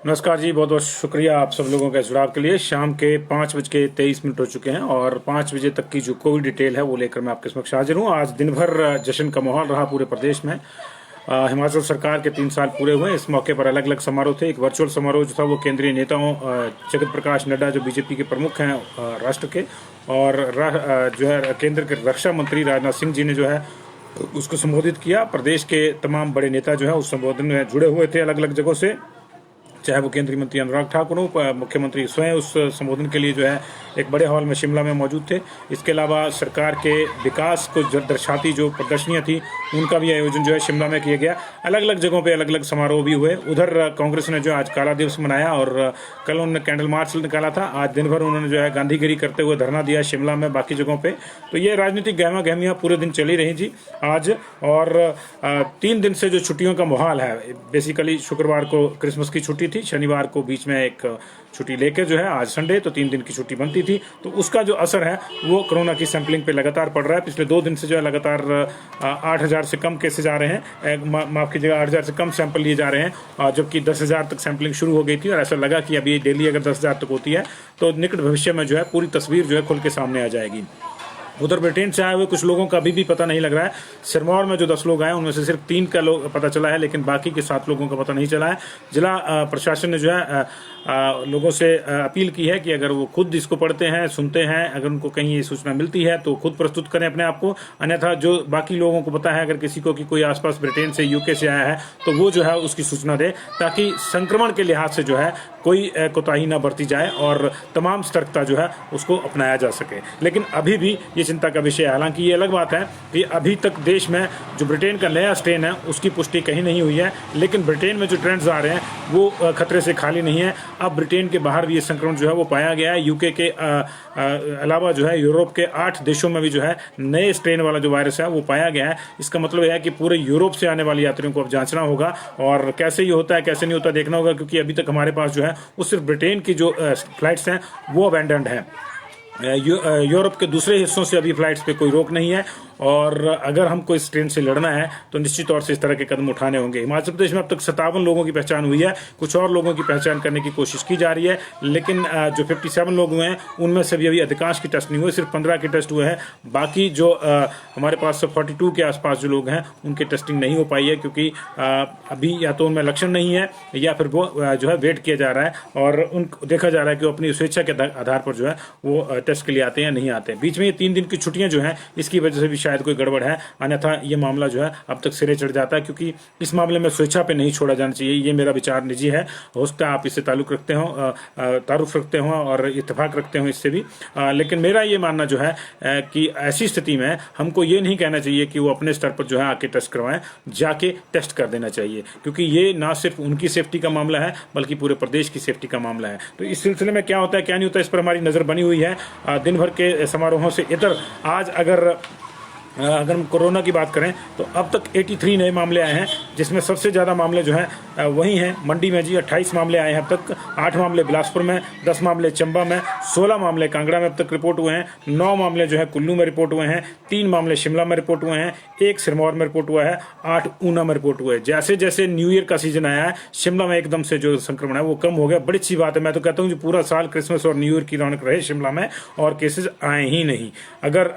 नमस्कार जी, बहुत बहुत शुक्रिया आप सब लोगों के जुड़ाव के लिए। शाम के 5:23 हो चुके हैं और 5 बजे तक की जो कोविड डिटेल है वो लेकर मैं आपके समक्ष हाजिर हूँ। आज दिन भर जश्न का माहौल रहा पूरे प्रदेश में। हिमाचल सरकार के 3 साल पूरे हुए। इस मौके पर अलग अलग समारोह थे। एक वर्चुअल समारोह जो था वो केंद्रीय नेताओं जगत प्रकाश नड्डा जो बीजेपी के प्रमुख हैं राष्ट्र के, और जो है केंद्र के रक्षा मंत्री राजनाथ सिंह जी ने जो है उसको संबोधित किया। प्रदेश के तमाम बड़े नेता जो है उस संबोधन में जुड़े हुए थे अलग अलग जगहों से, चाहे वो केंद्रीय मंत्री अनुराग ठाकुर हो, मुख्यमंत्री स्वयं उस संबोधन के लिए जो है एक बड़े हॉल में शिमला में मौजूद थे। इसके अलावा सरकार के विकास को दर्शाती जो प्रदर्शनियां थी उनका भी आयोजन जो है शिमला में किया गया। अलग अलग जगहों पे अलग अलग समारोह भी हुए। उधर कांग्रेस ने जो आज काला दिवस मनाया और कल उन्होंने कैंडल मार्च निकाला था। आज दिन भर उन्होंने जो है गांधीगिरी करते हुए धरना दिया शिमला में, बाकी जगहों पे। तो ये राजनीतिक गहमा गहमियां पूरे दिन चली रही जी आज। और 3 दिन से जो छुट्टियों का माहौल है, बेसिकली शुक्रवार को क्रिसमस की छुट्टी थी, शनिवार को बीच में एक छुट्टी लेके जो है आज संडे, तो 3 दिन की छुट्टी बनती थी। तो उसका जो असर है वो कोरोना की सैंपलिंग पे लगातार पड़ रहा है। पिछले 2 दिन से जो है लगातार 8,000 से कम केसेज आ रहे हैं, माफ कीजिएगा 8,000 से कम सैंपल लिए जा रहे हैं, जबकि 10,000 तक सैंपलिंग शुरू हो गई थी। और ऐसा लगा कि अभी डेली अगर 10,000 तक होती है तो निकट भविष्य में जो है पूरी तस्वीर जो है खुल के सामने आ जाएगी। उधर ब्रिटेन से आए हुए कुछ लोगों का अभी भी पता नहीं लग रहा है। सिरमौर में जो 10 लोग आए उनमें से सिर्फ 3 का पता चला है, लेकिन बाकी के 7 लोगों का पता नहीं चला है। जिला प्रशासन ने जो है लोगों से अपील की है कि अगर वो खुद इसको पढ़ते हैं, सुनते हैं, अगर उनको कहीं ये सूचना मिलती है तो खुद प्रस्तुत करें अपने आप को। अन्यथा जो बाकी लोगों को पता है, अगर किसी को कि कोई आसपास ब्रिटेन से, यूके से आया है, तो वो जो है उसकी सूचना दे, ताकि संक्रमण के लिहाज से जो है कोई कोताही ना बरती जाए और तमाम सतर्कता जो है उसको अपनाया जा सके। लेकिन अभी भी ये चिंता का विषय है। हालांकि ये अलग बात है कि अभी तक देश में जो ब्रिटेन का नया स्ट्रेन है उसकी पुष्टि कहीं नहीं हुई है, लेकिन ब्रिटेन में जो ट्रेंड्स आ रहे हैं वो खतरे से खाली नहीं है। अब ब्रिटेन के बाहर भी ये संक्रमण जो है वो पाया गया है। यूके के अलावा जो है यूरोप के 8 देशों में भी जो है नए स्ट्रेन वाला जो वायरस है वो पाया गया है। इसका मतलब यह है कि पूरे यूरोप से आने वाले यात्रियों को अब जांचना होगा, और कैसे ये होता है कैसे नहीं होता देखना होगा, क्योंकि अभी तक हमारे पास जो है वो सिर्फ ब्रिटेन की जो फ्लाइट्स हैं वो अबैंडन्ड है। यूरोप के दूसरे हिस्सों से अभी फ्लाइट्स पे कोई रोक नहीं है, और अगर हमको इस ट्रेन से लड़ना है तो निश्चित तौर से इस तरह के कदम उठाने होंगे। हिमाचल प्रदेश में अब तक 57 लोगों की पहचान हुई है। कुछ और लोगों की पहचान करने की कोशिश की जा रही है, लेकिन जो 57 लोग हुए हैं उनमें से भी अभी अधिकांश की टेस्ट नहीं हुए, सिर्फ 15 के टेस्ट हुए हैं। बाकी जो हमारे पास 42 के आसपास जो लोग हैं उनकी टेस्टिंग नहीं हो पाई है, क्योंकि अभी या तो उनमें लक्षण नहीं है या फिर वो जो है वेट किया जा रहा है, और उनको देखा जा रहा है कि वो अपनी स्वेच्छा के आधार पर जो है वो टेस्ट के लिए आते हैं या नहीं आते हैं। बीच में ये 3 दिन की छुट्टियां जो हैं इसकी वजह से भी शायद कोई गड़बड़ है, अन्यथा ये मामला जो है अब तक सिरे चढ़ जाता है, क्योंकि इस मामले में स्वेच्छा पे नहीं छोड़ा जाना चाहिए। ये मेरा विचार निजी है, हो सकता है आप इससे तारुफ रखते हो और इत्तेफाक रखते हो इससे भी, लेकिन मेरा ये मानना जो है कि ऐसी स्थिति में हमको ये नहीं कहना चाहिए कि वो अपने स्तर पर जो है आके टेस्ट करवाएं, जाके टेस्ट कर देना चाहिए, क्योंकि ये ना सिर्फ उनकी सेफ्टी का मामला है बल्कि पूरे प्रदेश की सेफ्टी का मामला है। तो इस सिलसिले में क्या होता है क्या नहीं होता, इस पर हमारी नजर बनी हुई है। दिन भर के समारोहों से इधर आज अगर हम कोरोना की बात करें तो अब तक 83 नए मामले आए हैं, जिसमें सबसे ज़्यादा मामले जो हैं वही हैं मंडी में जी। 28 मामले आए हैं अब तक, 8 मामले बिलासपुर में, 10 मामले चंबा में, 16 मामले कांगड़ा में अब तक रिपोर्ट हुए हैं, 9 मामले जो है कुल्लू में रिपोर्ट हुए हैं, 3 मामले शिमला में रिपोर्ट हुए हैं, 1 सिरमौर में रिपोर्ट हुआ है, 8 ऊना में रिपोर्ट हुए हैं। जैसे जैसे न्यू ईयर का सीजन आया है शिमला में एकदम से जो संक्रमण है वो कम हो गया। बड़ी अच्छी बात है। मैं तो कहता हूँ जो पूरा साल क्रिसमस और न्यू ईयर की रौनक रहे शिमला में और केसेज आए ही नहीं। अगर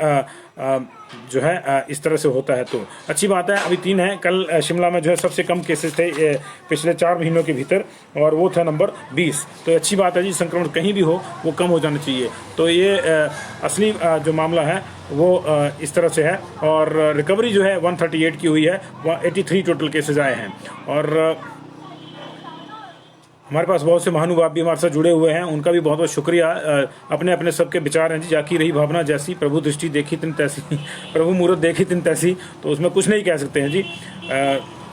जो है इस तरह से होता है तो अच्छी बात है। अभी 3 है। कल शिमला में जो है सबसे कम केसेस थे पिछले 4 महीनों के भीतर, और वो था नंबर 20। तो अच्छी बात है जी, संक्रमण कहीं भी हो वो कम हो जाना चाहिए। तो ये असली जो मामला है वो इस तरह से है। और रिकवरी जो है 138 की हुई है, 83 टोटल केसेज आए हैं। और हमारे पास बहुत से महानुभाव भी हमारे साथ जुड़े हुए हैं, उनका भी बहुत बहुत शुक्रिया। अपने अपने सबके विचार हैं जी। जाकी रही भावना जैसी, प्रभु दृष्टि देखी तिन तैसी, प्रभु मूर्त देखी तिन तैसी, तो उसमें कुछ नहीं कह सकते हैं जी।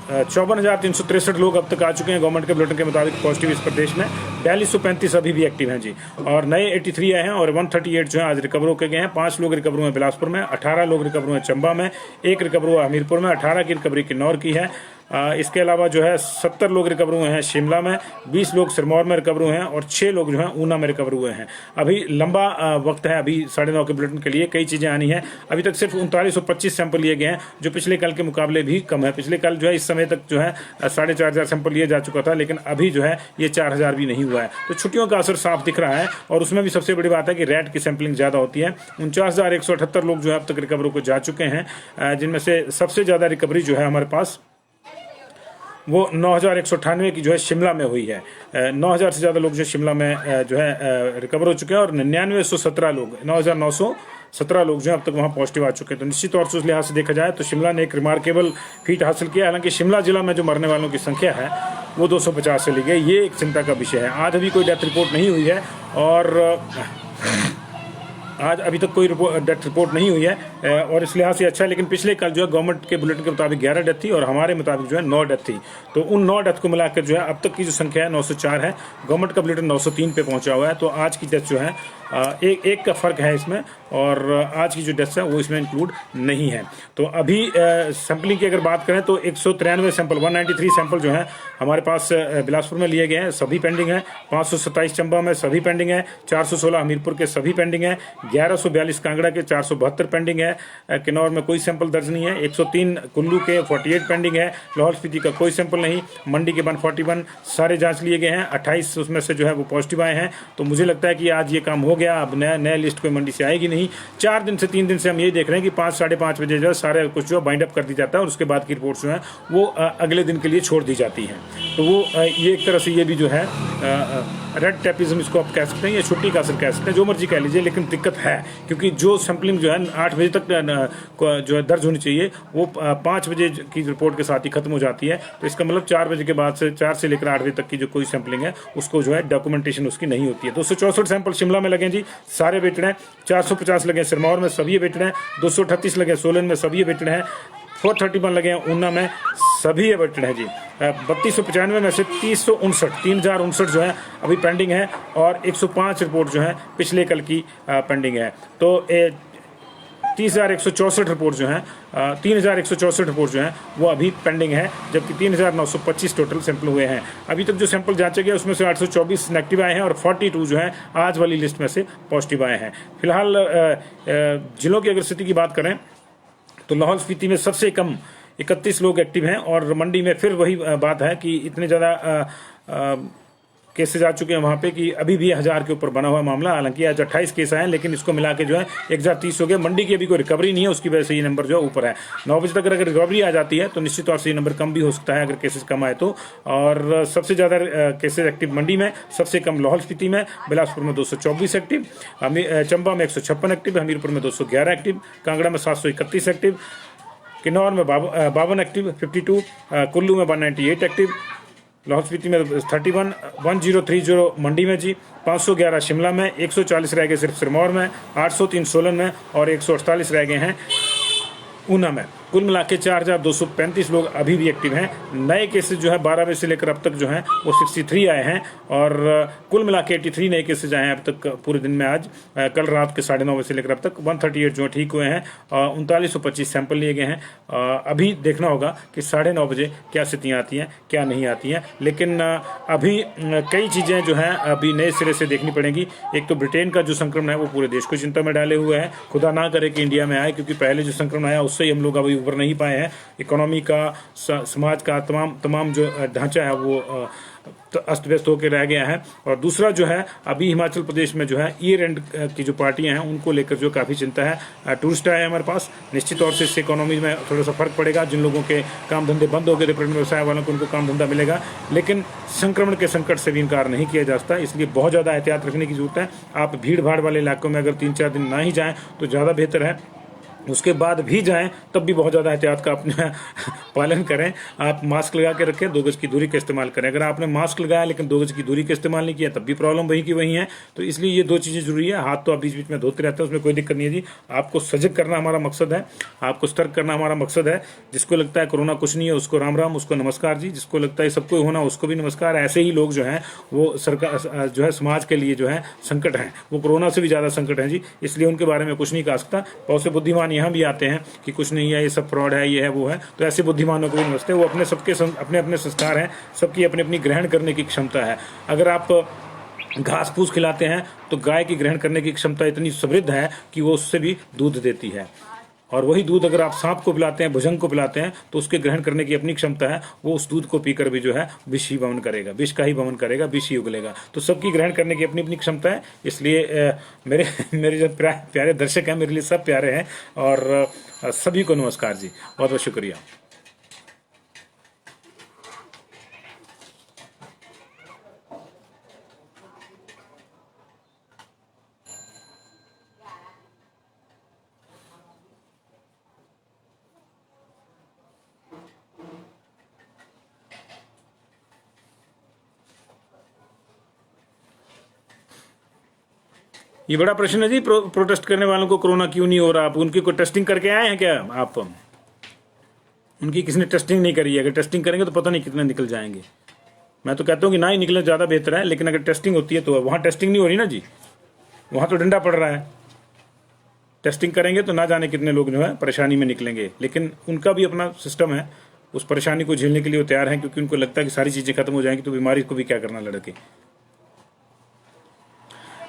54,363 लोग अब तक आ चुके हैं गवर्नमेंट के बुलेटिन के मुताबिक पॉजिटिव इस प्रदेश में। 4235 अभी भी एक्टिव हैं जी, और नए 83 आए हैं, और 138 जो है आज रिकवर होकर गए हैं। 5 लोग रिकवर हुए बिलासपुर में, 18 लोग रिकवर हुए चंबा में, 1 रिकवर हुआ हमीरपुर में, 18 की रिकवरी किन्नौर की है, इसके अलावा जो है 70 लोग रिकवर हुए हैं शिमला में, 20 लोग सिरमौर में रिकवर हुए हैं और 6 लोग जो हैं ऊना में रिकवर हुए हैं। अभी लंबा वक्त है अभी 9:30 के बुलेटिन के लिए, कई चीज़ें आनी है। अभी तक सिर्फ 3925 सैंपल लिए गए हैं, जो पिछले कल के मुकाबले भी कम है। पिछले कल जो है इस समय तक जो है 4500 सैंपल लिए जा चुका था, लेकिन अभी जो है ये 4000 भी नहीं हुआ है। तो छुट्टियों का असर साफ दिख रहा है। और उसमें भी सबसे बड़ी बात है कि रैट की सैंपलिंग ज़्यादा होती है। 49,178 लोग जो है अब तक रिकवरी को जा चुके हैं, जिनमें से सबसे ज़्यादा रिकवरी जो है हमारे पास वो 9198 की जो है शिमला में हुई है। 9000 से ज़्यादा लोग जो शिमला में जो है रिकवर हो चुके हैं और 9917 लोग 9917 लोग जो है अब तक वहाँ पॉजिटिव आ चुके हैं। तो निश्चित तौर से उस लिहाज से देखा जाए तो शिमला ने एक रिमार्केबल फीट हासिल किया। हालांकि शिमला जिला में जो मरने वालों की संख्या है वो 250 से ली गई, ये एक चिंता का विषय है। आज अभी कोई डेथ रिपोर्ट नहीं हुई है और आज अभी तक कोई डेथ रिपोर्ट नहीं हुई है और इस लिहाज से अच्छा है। लेकिन पिछले कल जो है गवर्नमेंट के बुलेटिन के मुताबिक 11 डेथ थी और हमारे मुताबिक जो है 9 डेथ थी। तो उन 9 डेथ को मिलाकर जो है अब तक की जो संख्या है 904 है। गवर्नमेंट का बुलेटिन 903 पे पहुंचा हुआ है। तो आज की डेथ जो है एक का फर्क है इसमें, और आज की जो डेथ है वो इसमें इंक्लूड नहीं है। तो अभी सैंपलिंग की अगर बात करें तो 193 सैंपल 193 सैंपल जो है हमारे पास बिलासपुर में लिए गए हैं, सभी पेंडिंग है। 527 चंबा में सभी पेंडिंग है, 416 हमीरपुर के सभी पेंडिंग है, 1142 कांगड़ा के 472 पेंडिंग है, किन्नौर में कोई सैंपल दर्ज नहीं है, 103 कुल्लू के 48 पेंडिंग है, लाहौल स्पीति का कोई सैंपल नहीं, मंडी के 141 सारे जांच लिए गए हैं, 28 उसमें से जो है वो पॉजिटिव आए हैं। तो मुझे लगता है कि आज ये काम हो गया। अब नया लिस्ट कोई मंडी से आएगी नहीं। 4 दिन से 3 दिन से हम ये देख रहे हैं कि 5 साढ़े 5 बजे जो है सारे कुछ जो बाइंड अप कर दी जाता है और उसके बाद की रिपोर्ट्स जो है वो अगले दिन के लिए छोड़ दी जाती हैं। तो वो ये एक तरह से ये भी जो है रेड टैपिज्म इसको आप कह सकते हैं या छुट्टी का असर कह सकते हैं, जो मर्जी कह लीजिए। लेकिन दिक्कत है क्योंकि जो सैंपलिंग जो है 8 बजे तक जो है दर्ज होनी चाहिए वो 5 बजे की रिपोर्ट के साथ ही खत्म हो जाती है। तो इसका मतलब 4 बजे के बाद से 4 से लेकर 8 बजे तक की जो कोई सैंपलिंग है उसको जो है डॉक्यूमेंटेशन उसकी नहीं होती है। 264 सैंपल शिमला में लगे जी, सारे वेटेड हैं। 450 लगे सिरमौर में, सभी वेटेड हैं। 238 लगे सोलन में, सभी वेटेड हैं। 431 लगे हैं ऊना में, सभी वेटेड हैं जी। 3295 में से 3059 जो है अभी पेंडिंग है और 105 रिपोर्ट जो है पिछले कल की पेंडिंग है। तो 30,164 रिपोर्ट जो है 3,164 रिपोर्ट जो है वो अभी पेंडिंग है, जबकि 3,925 टोटल सैंपल हुए हैं। अभी तक जो सैंपल जांचे गए उसमें से 824 नेगेटिव आए हैं और 42 जो है आज वाली लिस्ट में से पॉजिटिव आए हैं। फिलहाल जिलों की अगर स्थिति की बात करें तो लाहौल स्पीति में सबसे कम 31 लोग एक्टिव हैं और मंडी में फिर वही बात है कि इतने ज़्यादा केसेज आ चुके हैं वहाँ पे कि अभी भी 1000 के ऊपर बना हुआ मामला। हालांकि आज 28 केस आए हैं, लेकिन इसको मिला के जो है 1030 हो गए। मंडी की अभी कोई रिकवरी नहीं है, उसकी वजह से ये नंबर जो है ऊपर है। 9 बजे तक अगर रिकवरी आ जाती है तो निश्चित तौर से ये नंबर कम भी हो सकता है अगर केसेज कम आए तो। और सबसे ज़्यादा केसेज एक्टिव मंडी में, सबसे कम लाहौल स्पीति में, बिलासपुर में 224 एक्टिव, चंबा में 156 एक्टिव, हमीरपुर में 211 एक्टिव, कांगड़ा में 731 एक्टिव, किन्नौर में 52 एक्टिव 52, कुल्लू में 198 एक्टिव, लाहौल स्पीति में 1030 मंडी में जी, 511 शिमला में, 140 रह गए सिर्फ सिरमौर में, 803 सोलन में और 148 रह गए हैं ऊना में। कुल मिला के 4,235 लोग अभी भी एक्टिव हैं। नए केसेस जो है 12 बजे से लेकर अब तक जो है वो 63 आए हैं और कुल मिला के 83 नए केसेस आए हैं अब तक पूरे दिन में। आज कल रात के 9:30 बजे से लेकर अब तक 138 जो ठीक हुए हैं, 3925 सैंपल लिए गए हैं। अभी देखना होगा कि 9:30 बजे क्या स्थितियाँ आती हैं क्या नहीं आती हैं। लेकिन अभी कई चीज़ें जो हैं अभी नए सिरे से देखनी पड़ेंगी। एक तो ब्रिटेन का जो संक्रमण है वो पूरे देश को चिंता में डाले हुए है। खुदा ना करे कि इंडिया में आए, क्योंकि पहले जो संक्रमण आया उससे ही हम लोग अभी उभर नहीं पाए हैं। इकोनॉमी का, समाज का तमाम जो ढांचा है वो तो अस्त व्यस्त होकर रह गया है। और दूसरा जो है अभी हिमाचल प्रदेश में जो है ईयर एंड की जो पार्टियां हैं उनको लेकर जो काफ़ी चिंता है। टूरिस्ट आए हमारे पास, निश्चित तौर से इससे इकोनॉमी में थोड़ा सा फर्क पड़ेगा। जिन लोगों के काम धंधे बंद हो गए थे, पर्यटन व्यवसाय वालों को उनको काम धंधा मिलेगा, लेकिन संक्रमण के संकट से भी इनकार नहीं किया जा सकता। इसलिए बहुत ज़्यादा एहतियात रखने की जरूरत है। आप भीड़ भाड़ वाले इलाकों में अगर 3-4 दिन ना ही जाएँ तो ज़्यादा बेहतर है। उसके बाद भी जाएं तब भी बहुत ज़्यादा एहतियात का अपना पालन करें। आप मास्क लगा के रखें, 2 गज की दूरी का इस्तेमाल करें। अगर आपने मास्क लगाया लेकिन 2 गज की दूरी का इस्तेमाल नहीं किया तब भी प्रॉब्लम वही की वही है। तो इसलिए ये 2 चीज़ें जरूरी है। हाथ तो आप बीच बीच में धोते रहते हैं, उसमें कोई दिक्कत नहीं है जी। आपको सजग करना हमारा मकसद है, आपको सतर्क करना हमारा मकसद है। जिसको लगता है कोरोना कुछ नहीं है उसको राम राम, उसको नमस्कार जी। जिसको लगता है सबको होना उसको भी नमस्कार। ऐसे ही लोग जो हैं वो सरकार जो है समाज के लिए जो है संकट हैं, वो कोरोना से भी ज़्यादा संकट हैं जी। इसलिए उनके बारे में कुछ नहीं कह सकता। बहुत से बुद्धिमान यहाँ भी आते हैं कि कुछ नहीं है, ये सब फ्रॉड है, ये है, वो है, तो ऐसे बुद्धिमानों को भी नमस्ते। वो अपने सबके अपने अपने संस्कार हैं, सबकी अपनी अपनी ग्रहण करने की क्षमता है। अगर आप घास फूस खिलाते हैं तो गाय की ग्रहण करने की क्षमता इतनी समृद्ध है कि वो उससे भी दूध देती है, और वही दूध अगर आप सांप को पिलाते हैं, भुजंग को पिलाते हैं, तो उसके ग्रहण करने की अपनी क्षमता है, वो उस दूध को पीकर भी जो है विष ही वमन करेगा, विष का ही वमन करेगा, विष ही उगलेगा। तो सबकी ग्रहण करने की अपनी अपनी क्षमता है। इसलिए मेरे मेरे जो प्यारे दर्शक हैं, मेरे लिए सब प्यारे हैं, और सभी को नमस्कार जी, बहुत बहुत शुक्रिया। ये बड़ा प्रश्न है जी, प्रोटेस्ट करने वालों को कोरोना क्यों नहीं हो रहा? आप उनकी कोई टेस्टिंग करके आए हैं क्या? आप उनकी किसने टेस्टिंग नहीं करी है? अगर टेस्टिंग करेंगे तो पता नहीं कितने निकल जाएंगे। मैं तो कहता हूँ कि ना ही निकले ज़्यादा बेहतर है, लेकिन अगर टेस्टिंग होती है तो वहाँ टेस्टिंग नहीं हो रही ना जी, वहाँ तो डंडा पड़ रहा है। टेस्टिंग करेंगे तो ना जाने कितने लोग जो है परेशानी में निकलेंगे, लेकिन उनका भी अपना सिस्टम है, उस परेशानी को झेलने के लिए वो तैयार हैं, क्योंकि उनको लगता है कि सारी चीज़ें खत्म हो जाएंगी तो बीमारी को भी क्या करना लड़के।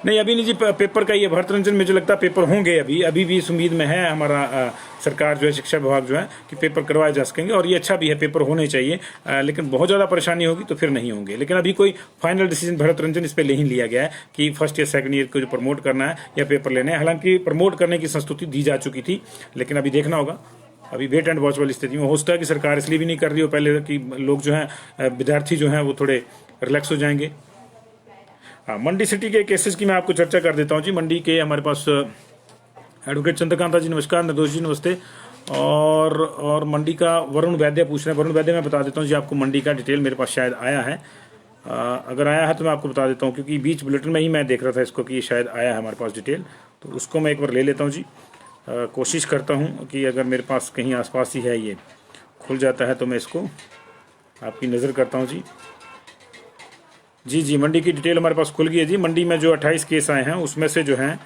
नहीं, अभी नहीं जी, पेपर का ये भरत रंजन में जो लगता है पेपर होंगे, अभी भी इस उम्मीद में है हमारा सरकार जो है, शिक्षा विभाग जो है, कि पेपर करवाए जा सकेंगे, और ये अच्छा भी है, पेपर होने चाहिए। लेकिन बहुत ज़्यादा परेशानी होगी तो फिर नहीं होंगे। लेकिन अभी कोई फाइनल डिसीजन भरत रंजन इस पर नहीं लिया गया है कि फर्स्ट या सेकंड ईयर को जो प्रमोट करना है या पेपर लेने हैं। हालांकि प्रमोट करने की संस्तुति दी जा चुकी थी, लेकिन अभी देखना होगा। अभी वेट एंड वॉच वाली स्थिति में हो सकता है कि सरकार इसलिए भी नहीं कर रही हो पहले कि लोग जो हैं, विद्यार्थी जो हैं, वो थोड़े रिलैक्स हो जाएंगे। हाँ, मंडी सिटी के केसेस की मैं आपको चर्चा कर देता हूँ जी। मंडी के हमारे पास एडवोकेट चंद्रकांता जी नमस्कार, निर्दोष जी नमस्ते, और मंडी का वरुण वैद्य पूछ रहे हैं। वरुण वैद्य मैं बता देता हूँ जी आपको, मंडी का डिटेल मेरे पास शायद आया है। अगर आया है तो मैं आपको बता देता हूँ, क्योंकि बीच बुलेटिन में ही मैं देख रहा था इसको कि शायद आया है हमारे पास डिटेल, तो उसको मैं एक बार ले लेता हूँ जी। कोशिश करता हूँ कि अगर मेरे पास कहीं आसपास ही है, ये खुल जाता है तो मैं इसको आपकी नज़र करता हूँ जी। जी, मंडी की डिटेल हमारे पास खुल गई है जी। मंडी में जो 28 केस आए हैं उसमें से जो हैं,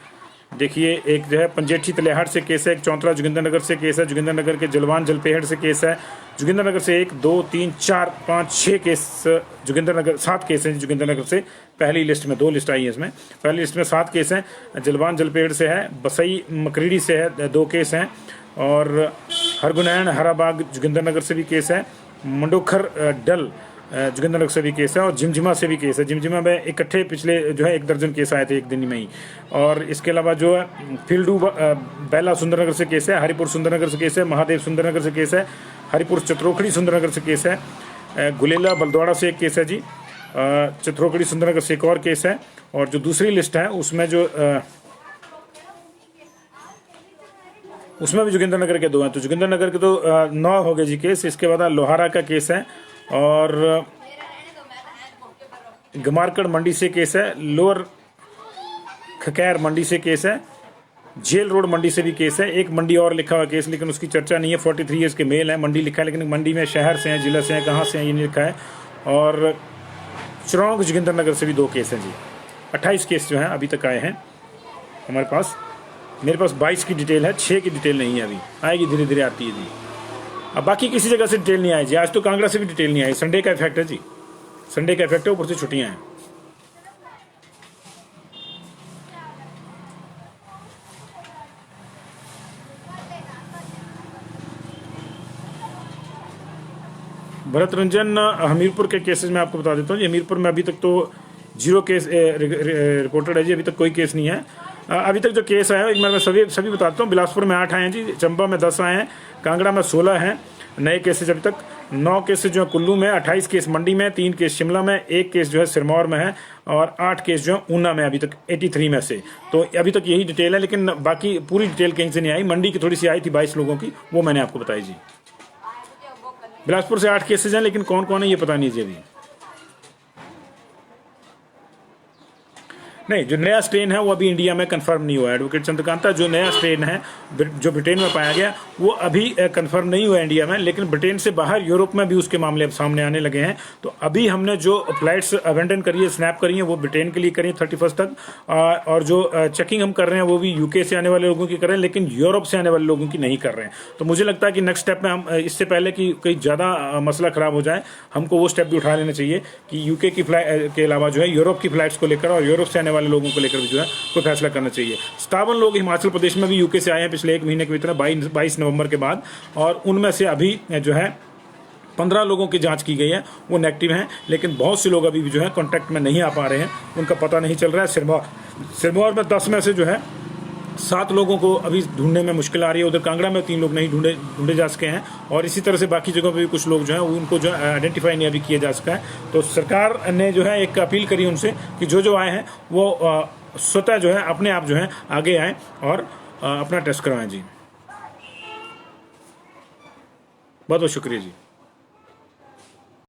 देखिए, एक जो है पंजेठी तलेहाट से केस है, एक चौंतरा जोगिंदर नगर से केस है, जोगिंदर नगर के जलवान जलपेहड़ से केस है, जोगिंदर नगर से 1 2 3 4 5 6 केस, जोगिंदर नगर 7 केस हैं जोगिंदर नगर से। पहली लिस्ट में 2 लिस्ट आई है, इसमें पहली लिस्ट में 7 केस हैं। जलवान जलपेहड़ से है, बसई मकरीडी से है 2 केस हैं, और हरगुनैन हराबाग जोगिंदर नगर से भी केस है, मंडोखर डल जोगिंदर नगर से भी केस है, और झिमझिमा से भी केस है। झिमझिमा में इकट्ठे पिछले जो है 1 दर्जन केस आए थे एक दिन में ही। और इसके अलावा जो है फिल्डू बैला सुंदरनगर से केस है, हरिपुर सुंदरनगर से केस है, महादेव सुंदरनगर से केस है, हरिपुर चतरोखड़ी सुंदरनगर से केस है, गुलेला बलदौड़ा से एक केस है जी, चतरोखड़ी सुंदरनगर से एक और केस है। और जो दूसरी लिस्ट है उसमें जो उसमें भी जोगिंदर नगर के 2 हैं, तो जोगिंदर नगर के तो 9 हो गए जी केस। इसके बाद लोहारा का केस है, और गमारकड़ मंडी से केस है, लोअर खकैर मंडी से केस है, जेल रोड मंडी से भी केस है। एक मंडी और लिखा हुआ केस, लेकिन उसकी चर्चा नहीं है। 43 ईयर्स के मेल है, मंडी लिखा है, लेकिन मंडी में शहर से हैं, जिला से हैं, कहाँ से हैं ये नहीं लिखा है। और चिरौंग जोगिंदर नगर से भी 2 केस हैं जी। 28 केस जो हैं अभी तक आए हैं हमारे पास। मेरे पास 22 की डिटेल है, 6 की डिटेल नहीं है, अभी आएगी, धीरे धीरे आती है जी। अब बाकी किसी जगह से डिटेल नहीं आई जी। आज तो कांगड़ा से भी डिटेल नहीं आई, संडे का इफेक्ट है जी, संडे का इफेक्ट है, ऊपर से छुट्टियां हैं। भरत रंजन, हमीरपुर के केसेस में आपको बता देता हूँ जी। हमीरपुर में अभी तक तो 0 केस रिपोर्टेड है जी, अभी तक कोई केस नहीं है। अभी तक जो केस आया है मैं सभी बताता हूँ। बिलासपुर में 8 आए हैं जी, चंबा में 10 आए हैं, कांगड़ा में 16 हैं नए केसेज अभी तक। 9 केस जो है कुल्लू में, 28 केस मंडी में, 3 केस शिमला में, 1 केस जो है सिरमौर में है, और 8 केस जो है ऊना में अभी तक 83 में से। तो अभी तक यही डिटेल है, लेकिन बाकी पूरी डिटेल कहीं से नहीं आई। मंडी की थोड़ी सी आई थी 22 लोगों की, वो मैंने आपको बताई जी। बिलासपुर से 8 केसेज हैं, लेकिन कौन कौन है ये पता नहीं जी अभी। नहीं, जो नया स्ट्रेन है वो अभी इंडिया में कंफर्म नहीं हुआ है एडवोकेट चंद्रकांता। जो नया स्ट्रेन है जो ब्रिटेन में पाया गया वो अभी कंफर्म नहीं हुआ इंडिया में, लेकिन ब्रिटेन से बाहर यूरोप में भी उसके मामले अब सामने आने लगे हैं। तो अभी हमने जो फ्लाइट्स अबेंडन करी है, स्नैप करी है, वो ब्रिटेन के लिए करी 31 तक, और जो चेकिंग हम कर रहे हैं वो भी यूके से आने वाले लोगों की कर रहे हैं, लेकिन यूरोप से आने वाले लोगों की नहीं कर रहे हैं। तो मुझे लगता है कि नेक्स्ट स्टेप में हम इससे पहले कि कोई ज़्यादा मसला खराब हो जाए, हमको वो स्टेप भी उठा लेना चाहिए कि यूके की फ्लाइट के अलावा जो है यूरोप की फ्लाइट्स को लेकर और यूरोप से आने वाले लोगों को लेकर भी जो है कोई फैसला करना चाहिए। 57 लोग हिमाचल प्रदेश में भी यूके से आए हैं पिछले एक महीने के भीतर, 22 नवंबर के बाद, और उनमें से अभी जो है 15 लोगों की जांच की गई है, वो नेगेटिव हैं, लेकिन बहुत से लोग अभी भी जो है कॉन्टैक्ट में नहीं आ पा रहे हैं, उनका पता नहीं चल रहा है। सिरमौर में 10 में से जो है 7 लोगों को अभी ढूंढने में मुश्किल आ रही है। उधर कांगड़ा में 3 लोग नहीं ढूंढे जा सके हैं, और इसी तरह से बाकी जगहों पे भी कुछ लोग जो हैं उनको जो आइडेंटिफाई नहीं अभी किया जा सका है। तो सरकार ने जो है एक अपील करी उनसे कि जो आए हैं वो स्वतः जो है अपने आप जो है आगे आएँ और अपना टेस्ट करवाएं जी। बहुत बहुत शुक्रिया जी।